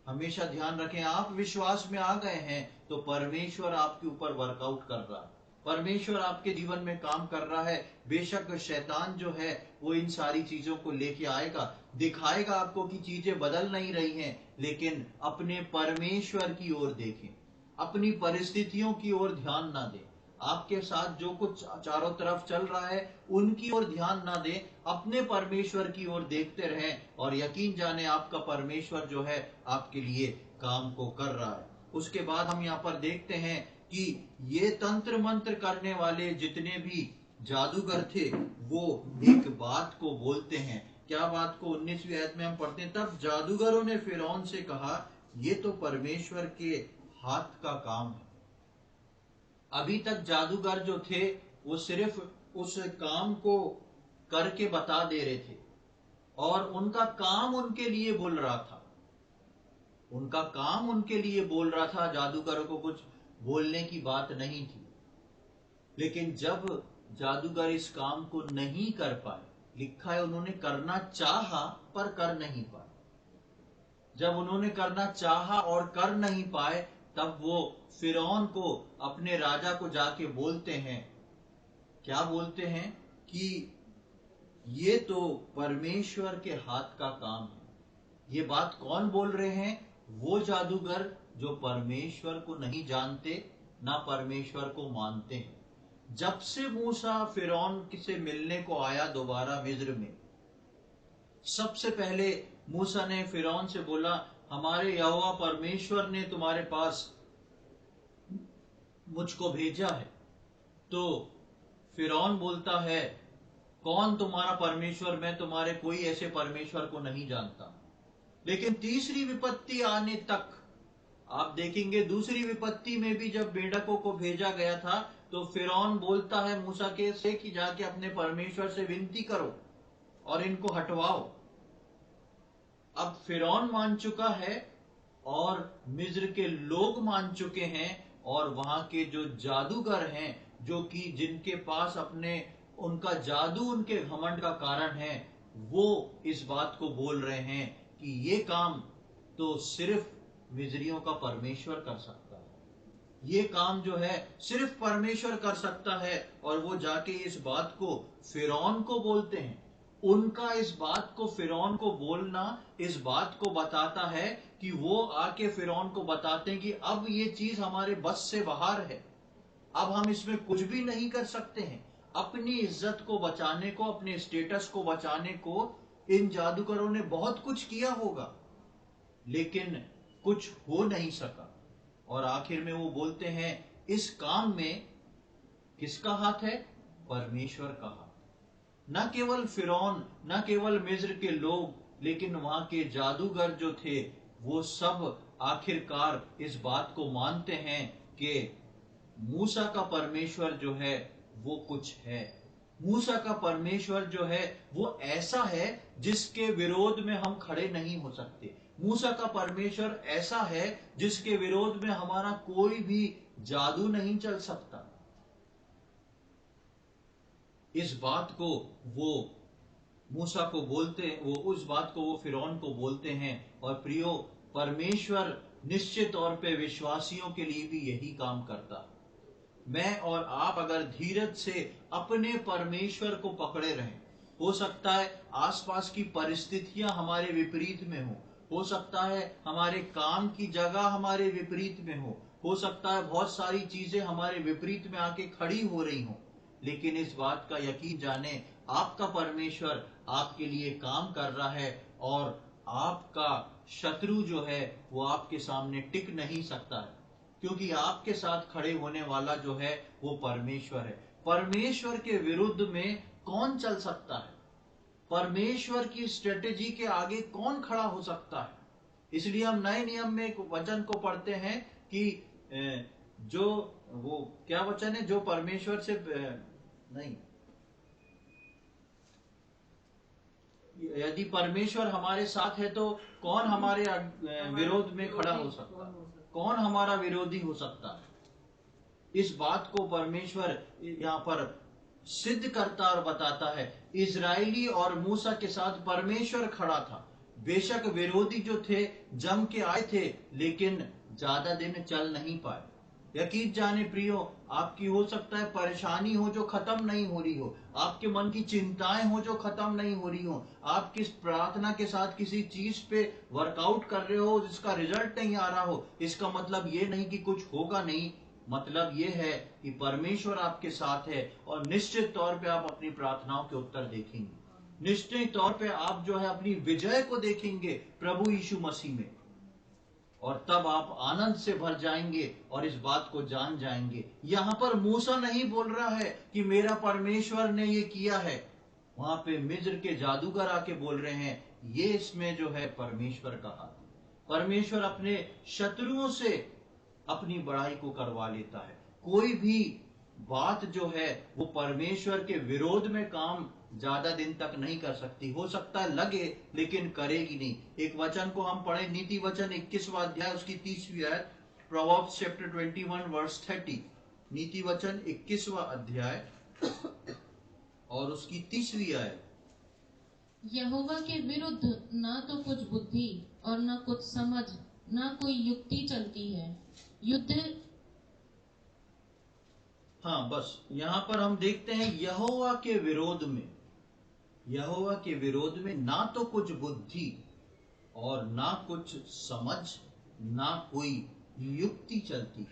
Speaker 1: हमेशा ध्यान रखें, आप विश्वास में आ गए हैं तो परमेश्वर आपके ऊपर वर्कआउट कर रहा है, परमेश्वर आपके जीवन में काम कर रहा है। बेशक शैतान जो है वो इन सारी चीजों को लेके आएगा, दिखाएगा आपको कि चीजें बदल नहीं रही हैं, लेकिन अपने परमेश्वर की ओर देखें, अपनी परिस्थितियों की ओर ध्यान ना दें, आपके साथ जो कुछ चारों तरफ चल रहा है उनकी ओर ध्यान ना दें, अपने परमेश्वर की ओर देखते रहें, और यकीन जाने आपका परमेश्वर जो है आपके लिए काम को कर रहा है। उसके बाद हम यहाँ पर देखते हैं कि ये तंत्र मंत्र करने वाले जितने भी जादूगर थे वो एक बात को बोलते हैं। क्या बात को? 19वीं आयत में हम पढ़ते हैं, तब जादूगरों ने फिरौन से कहा, ये तो परमेश्वर के हाथ का काम है। अभी तक जादूगर जो थे वो सिर्फ उस काम को करके बता दे रहे थे, और उनका काम उनके लिए बोल रहा था, उनका काम उनके लिए बोल रहा था, जादूगरों को कुछ बोलने की बात नहीं थी। लेकिन जब जादूगर इस काम को नहीं कर पाए, लिखा है उन्होंने करना चाहा पर कर नहीं पाए, जब उन्होंने करना चाहा और कर नहीं पाए, तब वो फिरौन को, अपने राजा को जाके बोलते हैं, क्या बोलते हैं कि ये तो परमेश्वर के हाथ का काम है। ये बात कौन बोल रहे हैं? वो जादूगर जो परमेश्वर को नहीं जानते, ना परमेश्वर को मानते हैं। जब से मूसा फिरौन से मिलने को आया दोबारा मिस्र में, सबसे पहले मूसा ने फिरौन से बोला, हमारे यहोवा परमेश्वर ने तुम्हारे पास मुझको भेजा है। तो फिरौन बोलता है, कौन तुम्हारा परमेश्वर? मैं तुम्हारे कोई ऐसे परमेश्वर को नहीं जानता। लेकिन तीसरी विपत्ति आने तक आप देखेंगे, दूसरी विपत्ति में भी जब मेंढकों को भेजा गया था तो फिरौन बोलता है मूसा के से कि जाके अपने परमेश्वर से विनती करो और इनको हटवाओ। अब फिरौन मान चुका है और मिस्र के लोग मान चुके हैं, और वहां के जो जादूगर हैं, जो कि जिनके पास अपने उनका जादू उनके घमंड का कारण है, वो इस बात को बोल रहे हैं कि ये काम तो सिर्फ मिस्रियों का परमेश्वर कर सकता है, ये काम जो है सिर्फ परमेश्वर कर सकता है। और वो जाके इस बात को फिरौन को बोलते हैं, उनका इस बात को फिरौन को बोलना इस बात को बताता है कि वो आके फिरौन को बताते हैं कि अब ये चीज हमारे बस से बाहर है, अब हम इसमें कुछ भी नहीं कर सकते हैं। अपनी इज्जत को बचाने को, अपने स्टेटस को बचाने को इन जादूगरों ने बहुत कुछ किया होगा, लेकिन कुछ हो नहीं सका। और आखिर में वो बोलते हैं इस काम में किसका हाथ है? परमेश्वर का हाथ। न केवल फिरौन, न केवल मिस्र के लोग, लेकिन वहां के जादूगर जो थे वो सब आखिरकार इस बात को मानते हैं कि मूसा का परमेश्वर जो है वो कुछ है। मूसा का परमेश्वर जो है वो ऐसा है जिसके विरोध में हम खड़े नहीं हो सकते। मूसा का परमेश्वर ऐसा है जिसके विरोध में हमारा कोई भी जादू नहीं चल सकता। इस बात को वो मूसा को बोलते हैं, वो उस बात को वो फिरौन को बोलते हैं। और प्रियो, परमेश्वर निश्चित तौर पे विश्वासियों के लिए भी यही काम करता है। मैं और आप अगर धीरज से अपने परमेश्वर को पकड़े रहें, हो सकता है आसपास की परिस्थितियां हमारे विपरीत में हो सकता है हमारे काम की जगह हमारे विपरीत में हो सकता है बहुत सारी चीजें हमारे विपरीत में आके खड़ी हो रही हो, लेकिन इस बात का यकीन जाने आपका परमेश्वर आपके लिए काम कर रहा है और आपका शत्रु जो है वो आपके सामने टिक नहीं सकता है, क्योंकि आपके साथ खड़े होने वाला जो है वो परमेश्वर है। परमेश्वर के विरुद्ध में कौन चल सकता है? परमेश्वर की स्ट्रेटेजी के आगे कौन खड़ा हो सकता है? इसलिए हम नए नियम में एक वचन को पढ़ते हैं कि जो वो क्या वचन है, जो परमेश्वर से नहीं, यदि परमेश्वर हमारे साथ है तो कौन हमारे विरोध में खड़ा हो सकता है? कौन हमारा विरोधी हो सकता है? इस बात को परमेश्वर यहाँ पर सिद्ध करता और बताता है। इजरायली और मूसा के साथ परमेश्वर खड़ा था। बेशक विरोधी जो थे जम के आए थे, लेकिन ज्यादा दिन चल नहीं पाए। यकीन जाने प्रियो, आपकी हो सकता है परेशानी हो जो खत्म नहीं हो रही हो, आपके मन की चिंताएं हो जो खत्म नहीं हो रही हो, आप किस प्रार्थना के साथ किसी चीज पे वर्कआउट कर रहे हो जिसका रिजल्ट नहीं आ रहा हो, इसका मतलब ये नहीं कि कुछ होगा नहीं। मतलब ये है कि परमेश्वर आपके साथ है और निश्चित तौर पे आप अपनी प्रार्थनाओं के उत्तर देखेंगे। निश्चित तौर पे आप जो है अपनी विजय को देखेंगे प्रभु यीशु मसीह में, और तब आप आनंद से भर जाएंगे और इस बात को जान जाएंगे। यहाँ पर मूसा नहीं बोल रहा है कि मेरा परमेश्वर ने ये किया है, वहां पे मिस्र के जादूगर आके बोल रहे हैं ये इसमें जो है परमेश्वर का हाथ। परमेश्वर अपने शत्रुओं से अपनी बड़ाई को करवा लेता है। कोई भी बात जो है वो परमेश्वर के विरोध में काम ज्यादा दिन तक नहीं कर सकती। हो सकता है लगे, लेकिन करेगी नहीं। एक वचन को हम पढ़े, नीति वचन 21वां अध्याय उसकी 30वीं आयत, प्रोवर्ब्स चैप्टर 21 वर्स 30। नीति वचन 21वां अध्याय और उसकी 30वीं आयत।
Speaker 2: यहोवा के विरुद्ध ना तो कुछ बुद्धि और ना कुछ समझ, ना कोई युक्ति चलती है। युद्ध,
Speaker 1: हाँ, बस यहाँ पर हम देखते हैं यहोवा के विरोध में, यहोवा के विरोध में ना तो कुछ बुद्धि और ना कुछ समझ, ना कोई युक्ति चलती।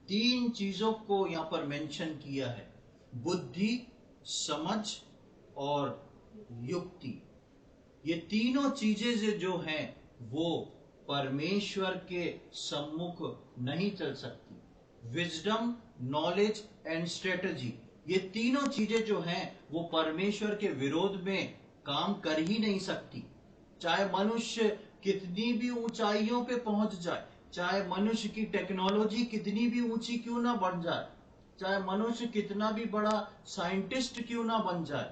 Speaker 1: तीन चीजों को यहाँ पर मेंशन किया है, बुद्धि, समझ और युक्ति। ये तीनों चीजें जो हैं वो परमेश्वर के सम्मुख नहीं चल सकती। विजडम, नॉलेज एंड स्ट्रेटजी, ये तीनों चीजें जो हैं वो परमेश्वर के विरोध में काम कर ही नहीं सकती। चाहे मनुष्य कितनी भी ऊंचाइयों पे पहुंच जाए, चाहे मनुष्य की टेक्नोलॉजी कितनी भी ऊंची क्यों ना बन जाए, चाहे मनुष्य कितना भी बड़ा साइंटिस्ट क्यों ना बन जाए,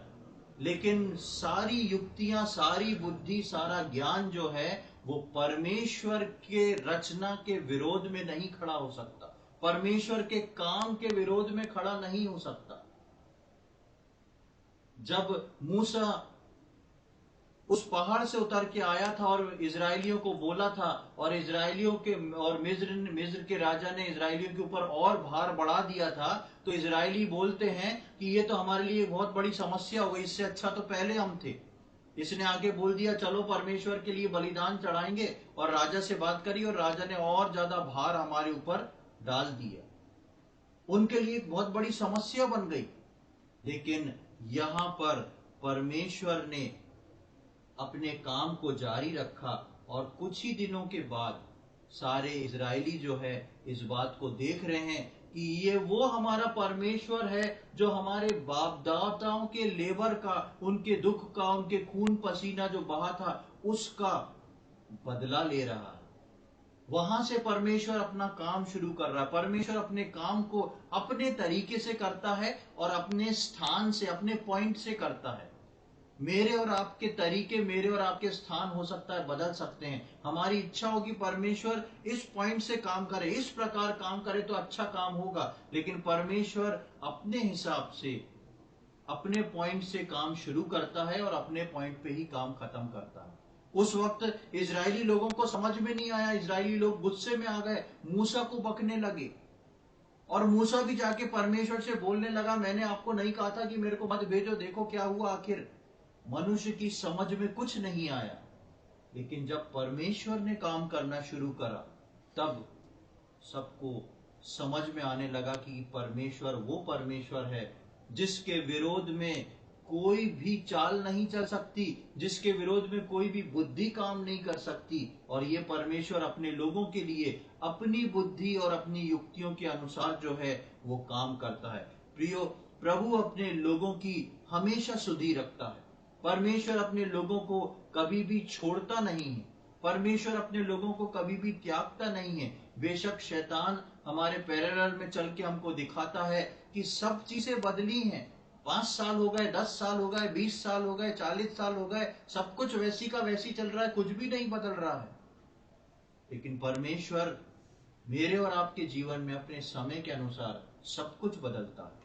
Speaker 1: लेकिन सारी युक्तियां, सारी बुद्धि, सारा ज्ञान जो है वो परमेश्वर के रचना के विरोध में नहीं खड़ा हो सकता, परमेश्वर के काम के विरोध में खड़ा नहीं हो सकता। जब मूसा उस पहाड़ से उतर के आया था और इजरायलियों को बोला था, और इजरायलियों के और मिस्र के राजा ने इजरायलियों के ऊपर और भार बढ़ा दिया था, तो इजरायली बोलते हैं कि ये तो हमारे लिए बहुत बड़ी समस्या हो गई, इससे अच्छा तो पहले हम थे। इसने आगे बोल दिया चलो परमेश्वर के लिए बलिदान चढ़ाएंगे, और राजा से बात करी और राजा ने और ज्यादा भार हमारे ऊपर डाल दिया। उनके लिए एक बहुत बड़ी समस्या बन गई। लेकिन यहां पर परमेश्वर ने अपने काम को जारी रखा, और कुछ ही दिनों के बाद सारे इजरायली जो है इस बात को देख रहे हैं कि ये वो हमारा परमेश्वर है जो हमारे बाप दादाओं के लेबर का, उनके दुख का, उनके खून पसीना जो बहा था उसका बदला ले रहा है। वहां से परमेश्वर अपना काम शुरू कर रहा है। परमेश्वर अपने काम को अपने तरीके से करता है और अपने स्थान से, अपने पॉइंट से करता है। मेरे और आपके तरीके, मेरे और आपके स्थान हो सकता है बदल सकते हैं। हमारी इच्छा होगी परमेश्वर इस पॉइंट से काम करे, इस प्रकार काम करे तो अच्छा काम होगा, लेकिन परमेश्वर अपने हिसाब से, अपने पॉइंट से काम शुरू करता है और अपने पॉइंट पे ही काम खत्म करता है। उस वक्त इजरायली लोगों को समझ में नहीं आया। इजरायली लोग गुस्से में आ गए, मूसा को बकने लगे, और मूसा भी जाके परमेश्वर से बोलने लगा मैंने आपको नहीं कहा था कि मेरे को मत भेजो, देखो क्या हुआ। आखिर मनुष्य की समझ में कुछ नहीं आया। लेकिन जब परमेश्वर ने काम करना शुरू करा तब सबको समझ में आने लगा कि परमेश्वर वो परमेश्वर है जिसके विरोध में कोई भी चाल नहीं चल सकती, जिसके विरोध में कोई भी बुद्धि काम नहीं कर सकती। और ये परमेश्वर अपने लोगों के लिए अपनी बुद्धि और अपनी युक्तियों के अनुसार जो है वो काम करता है। प्रियो, प्रभु अपने लोगों की हमेशा सुधि रखता है। परमेश्वर अपने लोगों को कभी भी छोड़ता नहीं है। परमेश्वर अपने लोगों को कभी भी त्यागता नहीं है। बेशक शैतान हमारे पैरेलल में चल के हमको दिखाता है कि सब चीजें बदली हैं, 5 साल हो गए, 10 साल हो गए, 20 साल हो गए, 40 साल हो गए, सब कुछ वैसी का वैसी चल रहा है, कुछ भी नहीं बदल रहा है। लेकिन परमेश्वर मेरे और आपके जीवन में अपने समय के अनुसार सब कुछ बदलता है,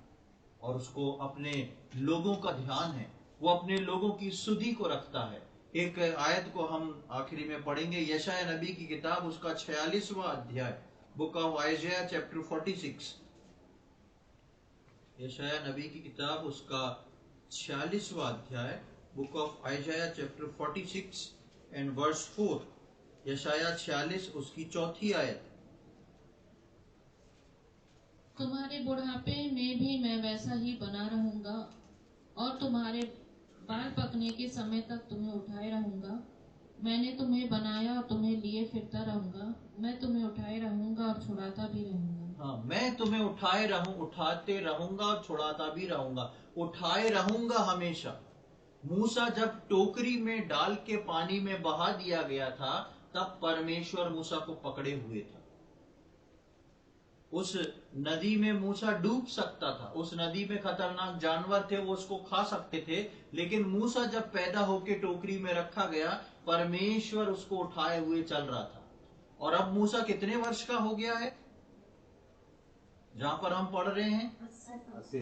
Speaker 1: और उसको अपने लोगों का ध्यान है, वो अपने लोगों की सुधि को रखता है। एक आयत को हम आखिरी में पढ़ेंगे, यशायाह नबी की किताब उसका 46वां अध्याय, बुक ऑफ आइजाया चैप्टर 46। यशायाह नबी की किताब उसका 46वां अध्याय, book of Isaiah chapter 46 and verse 4। यशायाह 46 उसकी 4थी आयत।
Speaker 2: तुम्हारे बुढ़ापे में भी मैं वैसा ही बना रहूंगा, और तुम्हारे बाल पकने के समय तक तुम्हें उठाए रहूंगा। मैंने तुम्हें बनाया और तुम्हें लिए फिरता रहूंगा। मैं तुम्हें उठाए रहूंगा और छुड़ाता भी रहूंगा।
Speaker 1: हाँ, मैं तुम्हें उठाते रहूंगा और छुड़ाता भी रहूंगा। उठाए रहूंगा हमेशा। मूसा जब टोकरी में डाल के पानी में बहा दिया गया था, तब परमेश्वर मूसा को पकड़े हुए था। उस नदी में मूसा डूब सकता था, उस नदी में खतरनाक जानवर थे, वो उसको खा सकते थे। लेकिन मूसा जब पैदा होके टोकरी में रखा गया, परमेश्वर उसको उठाए हुए चल रहा था। और अब मूसा कितने वर्ष का हो गया है? जहां पर हम पढ़ रहे हैं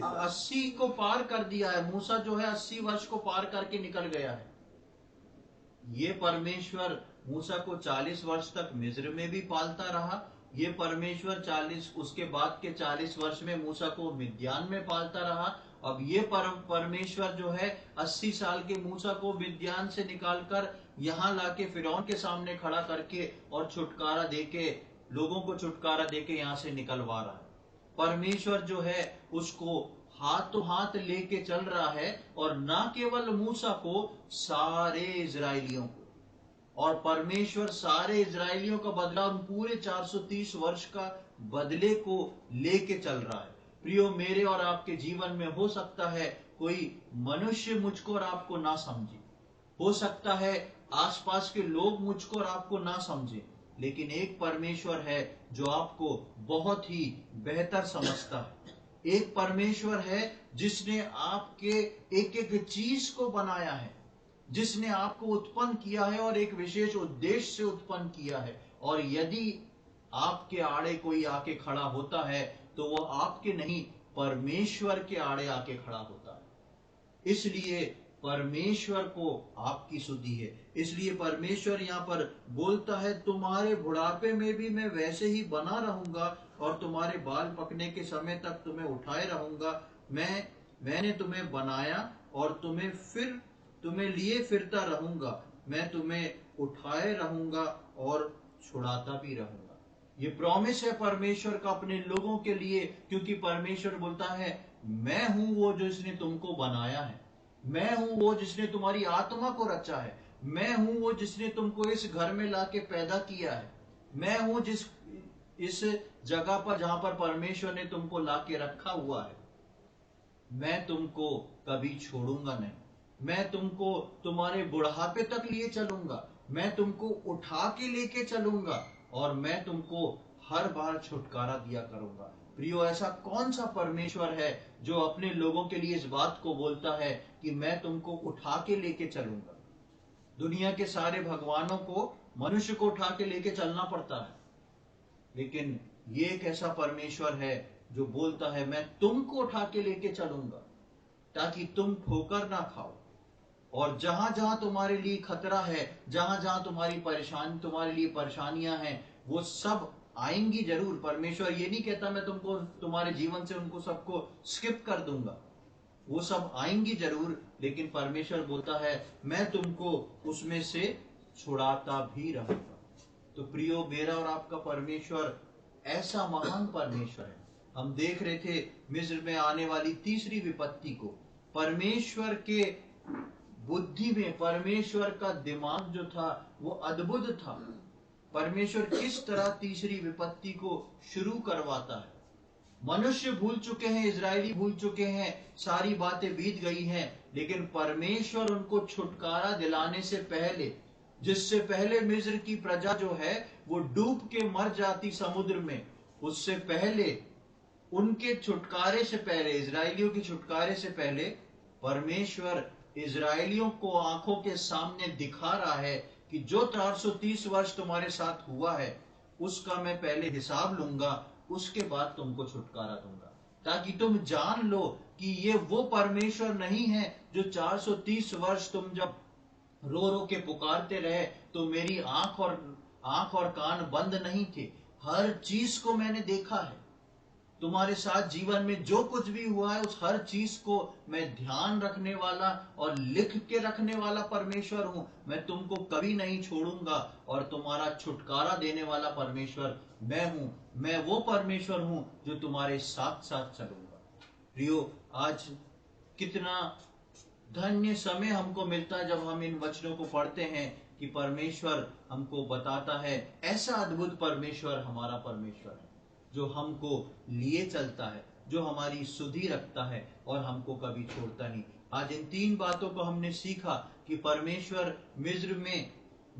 Speaker 1: 80 को पार कर दिया है। मूसा जो है 80 वर्ष को पार करके निकल गया है। ये परमेश्वर मूसा को 40 वर्ष तक मिस्र में भी पालता रहा। ये परमेश्वर 40 उसके बाद के 40 वर्ष में मूसा को मिद्यान में पालता रहा। अब ये परमेश्वर जो है 80 साल के मूसा को मिद्यान से निकालकर यहाँ लाके फिरौन के सामने खड़ा करके और छुटकारा देके, लोगों को छुटकारा देके यहाँ से निकलवा रहा है। परमेश्वर जो है उसको हाथों हाथ लेके चल रहा है, और ना केवल मूसा को, सारे इजरायलियों को। और परमेश्वर सारे इजरायलियों का बदला, उन पूरे 430 वर्ष का बदले को लेके चल रहा है। प्रियो, मेरे और आपके जीवन में हो सकता है कोई मनुष्य मुझको और आपको ना समझे, हो सकता है आसपास के लोग मुझको और आपको ना समझे, लेकिन एक परमेश्वर है जो आपको बहुत ही बेहतर समझता है। एक परमेश्वर है जिसने आपके एक एक चीज को बनाया है, जिसने आपको उत्पन्न किया है और एक विशेष उद्देश्य से उत्पन्न किया है। और यदि आपके आड़े कोई आके खड़ा होता है तो वो आपके नहीं, परमेश्वर के आड़े आके खड़ा होता है। इसलिए परमेश्वर को आपकी सुधि है। इसलिए परमेश्वर यहाँ पर बोलता है तुम्हारे बुढ़ापे में भी मैं वैसे ही बना रहूंगा, और तुम्हारे बाल पकने के समय तक तुम्हें उठाए रहूंगा। मैंने तुम्हें बनाया और तुम्हें फिर तुम्हें लिए फिरता रहूंगा, मैं तुम्हें उठाए रहूंगा और छुड़ाता भी रहूंगा। ये प्रॉमिस है परमेश्वर का अपने लोगों के लिए, क्योंकि परमेश्वर बोलता है मैं हूं वो जो जिसने तुमको बनाया है, मैं हूं वो जिसने तुम्हारी आत्मा को रचा है, मैं हूं वो जिसने तुमको इस घर में लाके पैदा किया है, मैं हूं जिस इस जगह पर जहां पर परमेश्वर ने तुमको लाके रखा हुआ है। मैं तुमको कभी छोड़ूंगा नहीं, मैं तुमको तुम्हारे बुढ़ापे तक लिए चलूंगा, मैं तुमको उठा के लेके चलूंगा और मैं तुमको हर बार छुटकारा दिया करूंगा। प्रियो, ऐसा कौन सा परमेश्वर है जो अपने लोगों के लिए इस बात को बोलता है कि मैं तुमको उठा के लेके चलूंगा। दुनिया के सारे भगवानों को मनुष्य को उठा के लेके चलना पड़ता है, लेकिन ये एक ऐसा परमेश्वर है जो बोलता है मैं तुमको उठा के लेके चलूंगा ताकि तुम ठोकर ना खाओ। और जहां जहां तुम्हारे लिए खतरा है, जहां जहां तुम्हारे लिए परेशानियां हैं, वो सब आएंगी जरूर। परमेश्वर ये नहीं कहता मैं तुमको तुम्हारे जीवन से उनको सबको स्किप कर दूंगा, वो सब आएंगी जरूर, लेकिन परमेश्वर बोलता है मैं तुमको उसमें से छुड़ाता भी रहूंगा। तो प्रियो, मेरा और आपका परमेश्वर ऐसा महान परमेश्वर है। हम देख रहे थे मिस्र में आने वाली तीसरी विपत्ति को, परमेश्वर के बुद्धि में, परमेश्वर का दिमाग जो था वो अद्भुत था। परमेश्वर किस तरह तीसरी विपत्ति को शुरू करवाता है। मनुष्य भूल चुके हैं, इजरायली भूल चुके हैं, सारी बातें बीत गई हैं, लेकिन परमेश्वर उनको छुटकारा दिलाने से पहले, जिससे पहले मिस्र की प्रजा जो है वो डूब के मर जाती समुद्र में, उससे पहले, उनके छुटकारे से पहले, इजरायलियों के छुटकारे से पहले परमेश्वर इजरायलियों को आंखों के सामने दिखा रहा है कि जो 430 वर्ष तुम्हारे साथ हुआ है उसका मैं पहले हिसाब लूंगा, उसके बाद तुमको छुटकारा दूंगा, ताकि तुम जान लो कि ये वो परमेश्वर नहीं है जो 430 वर्ष तुम जब रो रो के पुकारते रहे तो मेरी आंख और कान बंद नहीं थे। हर चीज को मैंने देखा है, तुम्हारे साथ जीवन में जो कुछ भी हुआ है उस हर चीज को मैं ध्यान रखने वाला और लिख के रखने वाला परमेश्वर हूं। मैं तुमको कभी नहीं छोड़ूंगा और तुम्हारा छुटकारा देने वाला परमेश्वर मैं हूं। मैं वो परमेश्वर हूं जो तुम्हारे साथ साथ चलूंगा। प्रियो, आज कितना धन्य समय हमको मिलता है जब हम इन वचनों को पढ़ते हैं कि परमेश्वर हमको बताता है ऐसा अद्भुत परमेश्वर हमारा परमेश्वर है जो हमको लिए चलता है, जो हमारी सुधि रखता है और हमको कभी छोड़ता नहीं। आज इन 3 बातों को हमने सीखा कि परमेश्वर मिस्र में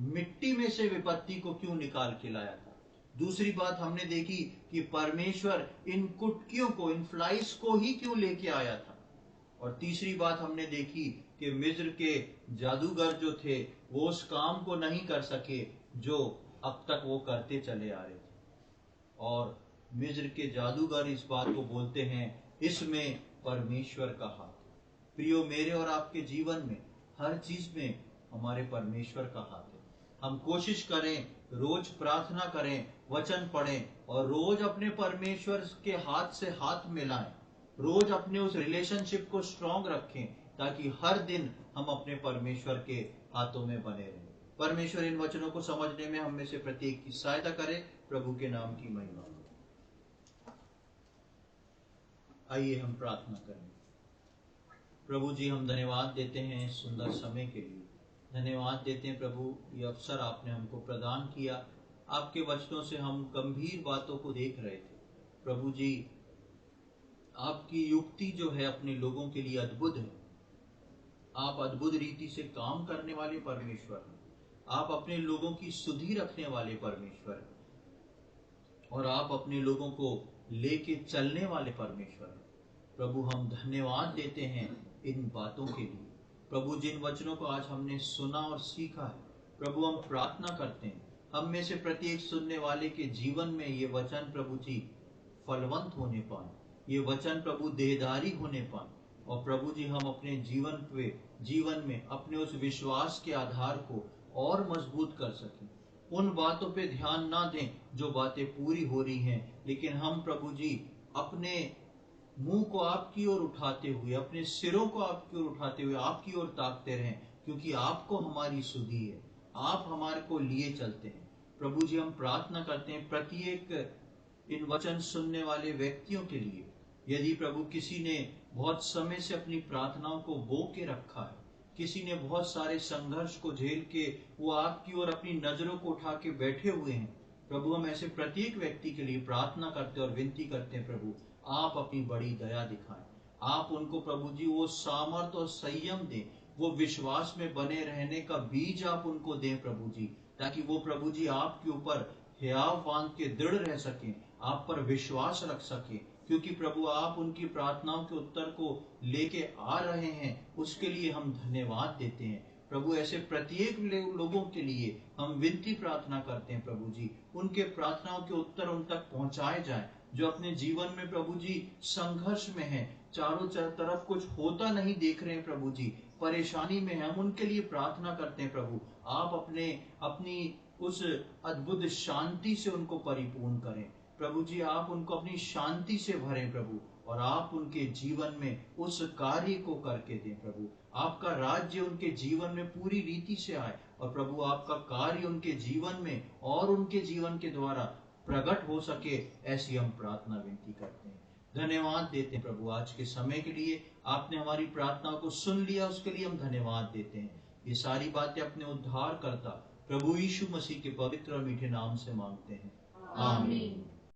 Speaker 1: मिट्टी में से विपत्ति को क्यों निकाल के लाया था। दूसरी बात हमने देखी कि परमेश्वर इन कुटकियों को, इन फ्लाइज को ही क्यों लेके आया था। और तीसरी बात हमने देखी कि मिस्र के जादूगर जो थे वो उस काम को नहीं कर सके जो अब तक वो करते चले आ रहे थे। और मिस्र के जादूगर इस बात को बोलते हैं इसमें परमेश्वर का हाथ है। प्रियो, मेरे और आपके जीवन में हर चीज में हमारे परमेश्वर का हाथ है। हम कोशिश करें, रोज प्रार्थना करें, वचन पढ़ें और रोज अपने परमेश्वर के हाथ से हाथ मिलाएं, रोज अपने उस रिलेशनशिप को स्ट्रांग रखें ताकि हर दिन हम अपने परमेश्वर के हाथों में बने रहें। परमेश्वर इन वचनों को समझने में हम में से प्रत्येक की सहायता करे। प्रभु के नाम की महिमा। आइए हम प्रार्थना करें। प्रभु जी, हम धन्यवाद देते हैं इस सुंदर समय के लिए, धन्यवाद देते हैं प्रभु, ये अवसर आपने हमको प्रदान किया। आपके वचनों से हम गंभीर बातों को देख रहे थे। प्रभु जी, आपकी युक्ति जो है अपने लोगों के लिए अद्भुत है। आप अद्भुत रीति से काम करने वाले परमेश्वर हैं। आप अपने लोगों की सुधि रखने वाले परमेश्वर हैं और आप अपने लोगों को लेके चलने वाले परमेश्वर हैं। प्रभु, हम धन्यवाद देते हैं इन बातों के लिए। प्रभु, जिन वचनों को आज हमने सुना और सीखा है, प्रभु हम प्रार्थना करते हैं हम में से प्रत्येक सुनने वाले के जीवन में ये वचन प्रभु जी फलवंत होने पाए, ये वचन प्रभु देहधारी होने पाए और प्रभु जी हम अपने जीवन में अपने उस विश्वास के आधार को और मजबूत कर सकें। उन बातों पे ध्यान ना दें जो बातें पूरी हो रही हैं, लेकिन हम प्रभु जी अपने मुंह को आपकी ओर उठाते हुए, अपने सिरों को आपकी ओर उठाते हुए आपकी ओर ताकते रहें क्योंकि आपको हमारी सुधी है, आप हमारे को लिए चलते हैं। प्रभु जी हम प्रार्थना करते हैं प्रत्येक इन वचन सुनने वाले व्यक्तियों के लिए। यदि प्रभु किसी ने बहुत समय से अपनी प्रार्थनाओं को बो के रखा है, किसी ने बहुत सारे संघर्ष को झेल के वो आपकी ओर अपनी नजरों को उठा के बैठे हुए हैं, प्रभु हम ऐसे प्रत्येक व्यक्ति के लिए प्रार्थना करते और विनती करते हैं प्रभु आप अपनी बड़ी दया दिखाएं। आप उनको प्रभु जी वो सामर्थ और संयम दें, वो विश्वास में बने रहने का बीज आप उनको दें प्रभु जी, ताकि वो प्रभु जी आपके ऊपर हियाव बांध के दृढ़ रह सकें, आप पर विश्वास रख सकें, क्योंकि प्रभु आप उनकी प्रार्थनाओं के उत्तर को लेके आ रहे हैं। उसके लिए हम धन्यवाद देते हैं प्रभु। ऐसे प्रत्येक लोगों के लिए हम विनती प्रार्थना करते हैं प्रभु जी, उनके प्रार्थनाओं के उत्तर उन तक पहुंचाए जाए, जो अपने जीवन में प्रभु जी संघर्ष में है, चारों तरफ कुछ होता नहीं देख रहे हैं प्रभु जी, परेशानी में है, हम उनके लिए प्रार्थना करते हैं प्रभु आप अपनी उस अद्भुत शांति से उनको परिपूर्ण करें प्रभु जी, आप उनको अपनी शांति से भरें प्रभु, और आप उनके जीवन में उस कार्य को करके दें प्रभु। आपका राज्य उनके जीवन में पूरी रीति से आए और प्रभु आपका कार्य उनके जीवन में और उनके जीवन के द्वारा प्रकट हो सके, ऐसी हम प्रार्थना विनती करते हैं। धन्यवाद देते हैं प्रभु आज के समय के लिए, आपने हमारी प्रार्थनाओं को सुन लिया, उसके लिए हम धन्यवाद देते हैं। ये सारी बातें अपने उद्धार करता प्रभु यीशु मसीह के पवित्र और मीठे नाम से मांगते हैं, आमीन।